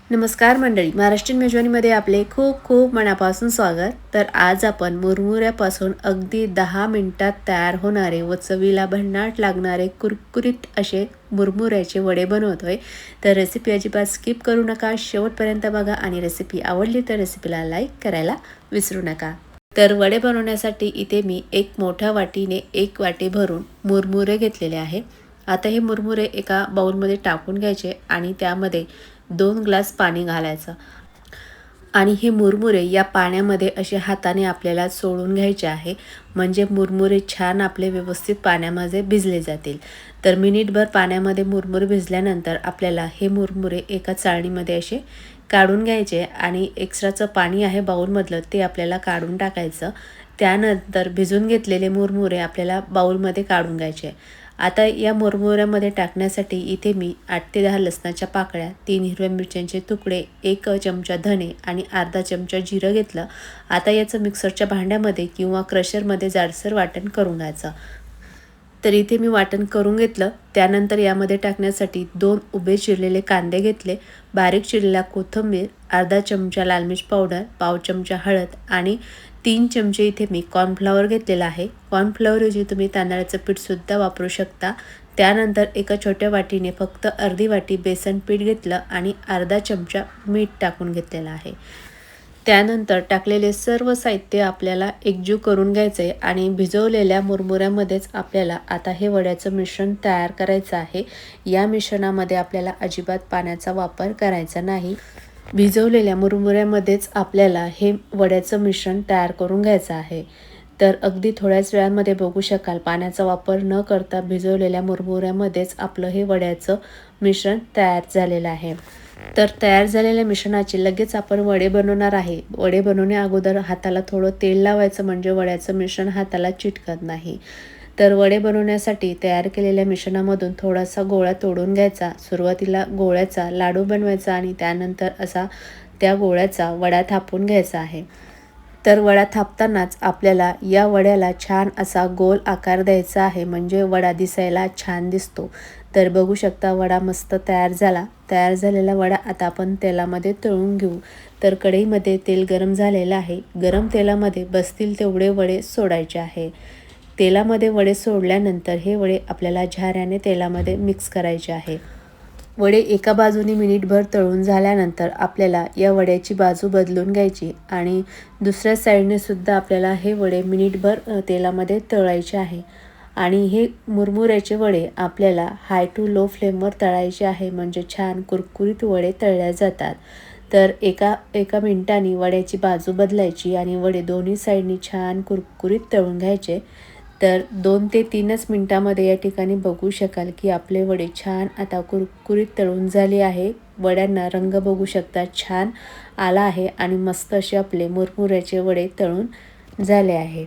नमस्कार मंडळी, महाराष्ट्रीयन मेजवानीमध्ये आपले खूप खूप मनापासून स्वागत. तर आज आपण मुरमुऱ्यापासून अगदी 10 मिनिटात तयार होणारे व चवीला भन्नाट लागणारे कुरकुरीत असे मुरमुऱ्याचे वडे बनवतोय. तर रेसिपी अजिबात स्किप करू नका, शेवटपर्यंत बघा आणि रेसिपी आवडली तर रेसिपीला लाईक करायला विसरू नका. तर वडे बनवण्यासाठी इथे मी एक मोठ्या वाटीने 1 वाटी भरून मुरमुरे घेतलेले आहे. आता हे मुरमुरे एका बाउलमध्ये टाकून घ्यायचे आणि त्यामध्ये 2 ग्लास पाणी घालायचं आणि हे मुरमुरे या पाण्यामध्ये असे हाताने आपल्याला सोडून घ्यायचे आहे, म्हणजे मुरमुरे छान आपले व्यवस्थित पाण्यामध्ये भिजले जातील. तर मिनिटभर पाण्यामध्ये मुरमुरे भिजल्यानंतर आपल्याला हे मुरमुरे एका चाळणीमध्ये असे काढून घ्यायचे आणि एक्स्ट्राचं पाणी आहे बाउलमधलं ते आपल्याला काढून टाकायचं. त्यानंतर भिजून घेतलेले मुरमुरे आपल्याला बाउलमध्ये काढून घ्यायचे. आता या मुरमुऱ्यामध्ये टाकण्यासाठी इथे मी 8 ते 10 लसणाच्या पाकळ्या, 3 हिरव्या मिरच्यांचे तुकडे, 1 चमचा धने आणि अर्धा चमचा जिरं घेतलं. आता याचं मिक्सरच्या भांड्यामध्ये किंवा क्रशरमध्ये जाडसर वाटण करून घ्यायचं. तर इथे मी वाटण करून घेतलं. त्यानंतर यामध्ये टाकण्यासाठी 2 उभे चिरलेले कांदे घेतले, बारीक चिरलेला कोथिंबीर, अर्धा चमचा लाल मिर्च पावडर, पाव चमचा हळद आणि 3 चमचे इथे मी कॉर्नफ्लॉवर घेतलेला आहे. कॉर्नफ्लॉवरऐवजी तुम्ही तांदळाचं पीठसुद्धा वापरू शकता. त्यानंतर एका छोट्या वाटीने फक्त अर्धी वाटी बेसन पीठ घेतलं आणि अर्धा चमचा मीठ टाकून घेतलेलं आहे. त्यानंतर टाकलेले सर्व साहित्य आपल्याला एकजीव करून घ्यायचे आणि भिजवलेल्या मुरमुऱ्यामध्येच आपल्याला आता हे वड्याचं मिश्रण तयार करायचं आहे. या मिश्रणामध्ये आपल्याला अजिबात पाण्याचा वापर करायचा नाही. भिजवलेल्या मुरमुऱ्यामध्येच आपल्याला हे वड्याचं मिश्रण तयार करून घ्यायचं आहे. तर अगदी थोड्याच वेळामध्ये बघू शकाल, पाण्याचा वापर न करता भिजवलेल्या मुरमुऱ्यामध्येच आपलं हे वड्याचं मिश्रण तयार झालेलं आहे. तर तयार झालेल्या मिश्रणाचे लगेच आपण वडे बनवणार आहे. वडे बनवण्या अगोदर हाताला थोडं तेल लावायचं, म्हणजे वड्याचं मिश्रण हाताला चिटकत नाही. तर वडे बनवण्यासाठी तयार केलेल्या मिश्रणामधून थोडासा गोळा तोडून घ्यायचा. सुरुवातीला गोळ्याचा लाडू बनवायचा आणि त्यानंतर असा त्या गोळ्याचा वडा थापून घ्यायचा आहे. तर वडा थापतानाच आपल्याला या वड्याला छान असा गोल आकार द्यायचा आहे, म्हणजे वडा दिसायला छान दिसतो. तर बघू शकता वडा मस्त तयार झाला. तयार झालेला वडा आता आपण तेलामध्ये तळून घेऊ. तर कढईमध्ये तेल गरम झालेलं आहे. गरम तेलामध्ये बसतील तेवढे वडे सोडायचे आहे. तेलामध्ये वडे सोडल्यानंतर हे वडे आपल्याला झाऱ्याने तेलामध्ये मिक्स करायचे आहे. वडे एका बाजूने मिनिटभर तळून झाल्यानंतर आपल्याला या वड्याची बाजू बदलून घ्यायची आणि दुसऱ्या साईडने सुद्धा आपल्याला हे वडे मिनिटभर तेलामध्ये तळायचे आहे. आणि हे मुरमुऱ्याचे वडे आपल्याला हाय टू लो फ्लेमवर तळायचे आहे, म्हणजे छान कुरकुरीत वडे तळल्या जातात. तर एका मिनिटांनी वड्याची बाजू बदलायची आणि वडे दोन्ही साईडनी छान कुरकुरीत तळून घ्यायचे. तर 2 ते 3च मिनिटामध्ये या ठिकाणी बघू शकाल की आपले वडे छान आता कुरकुरीत तळून झाले आहे. वड्यांना रंग बघू शकता छान आला आहे आणि मस्त असे आपले मुरमुऱ्याचे वडे तळून झाले आहे.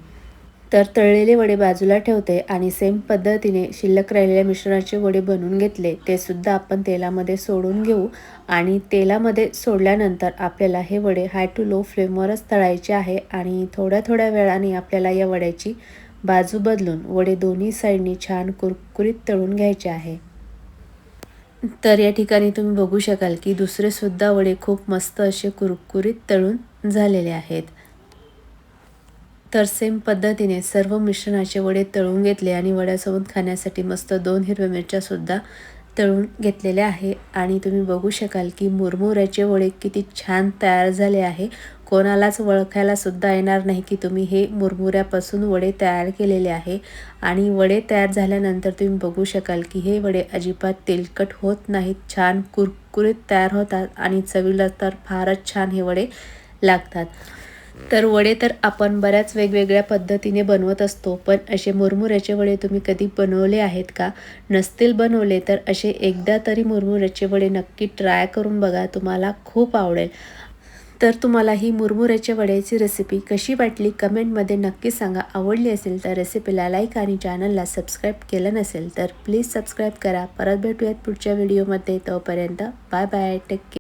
तर तळलेले वडे बाजूला ठेवते आणि सेम पद्धतीने शिल्लक राहिलेल्या मिश्रणाचे वडे बनवून घेतले. ते सुद्धा आपण तेलामध्ये सोडून घेऊ आणि तेलामध्ये सोडल्यानंतर आपल्याला हे वडे हाय टू लो फ्लेमवरच तळायचे आहे आणि थोड्या थोड्या वेळाने आपल्याला या वड्याची बाजू बदलून वडे दोन्ही साईडनी छान कुरकुरीत तळून घ्यायचे आहे. तर या ठिकाणी तुम्ही बघू शकाल की दुसरे सुद्धा वडे खूप मस्त असे कुरकुरीत तळून झालेले आहेत. तर सेम पद्धतीने सर्व मिश्रणाचे वडे तळून घेतले आणि वड्यासोबत खाण्यासाठी मस्त 2 हिरव्या मिरच्या सुद्धा तळून घेतलेल्या आहे. आणि तुम्ही बघू शकाल की मुरमुऱ्याचे वडे किती छान तयार झाले आहे. कोणालाच ओळखायला सुद्धा येणार नाही की तुम्ही हे मुरमुऱ्यापासून वडे तयार केलेले आहे. आणि वडे तयार झाल्यानंतर तुम्ही बघू शकाल की हे वडे अजिबात तेलकट होत नाहीत, छान कुरकुरीत तयार होतात आणि चवीला तर फारच छान हे वडे लागतात. तर वडे तर आपण बऱ्याच वेगवेगळ्या पद्धतीने बनवत असतो, पण असे मुरमुऱ्याचे वडे तुम्ही कधी बनवले आहेत का? नसतील बनवले तर असे एकदा तरी मुरमुऱ्याचे वडे नक्की ट्राय करून बघा, तुम्हाला खूप आवडेल. तर तुम्हाला ही मुरमुऱ्याच्या वड्याची रेसिपी कशी वाटली कमेंटमध्ये नक्की सांगा. आवडली असेल तर रेसिपीला लाईक आणि चॅनलला सबस्क्राईब केलं नसेल तर प्लीज सबस्क्राईब करा. परत भेटूयात पुढच्या व्हिडिओमध्ये. तोपर्यंत बाय बाय, टेक केअर.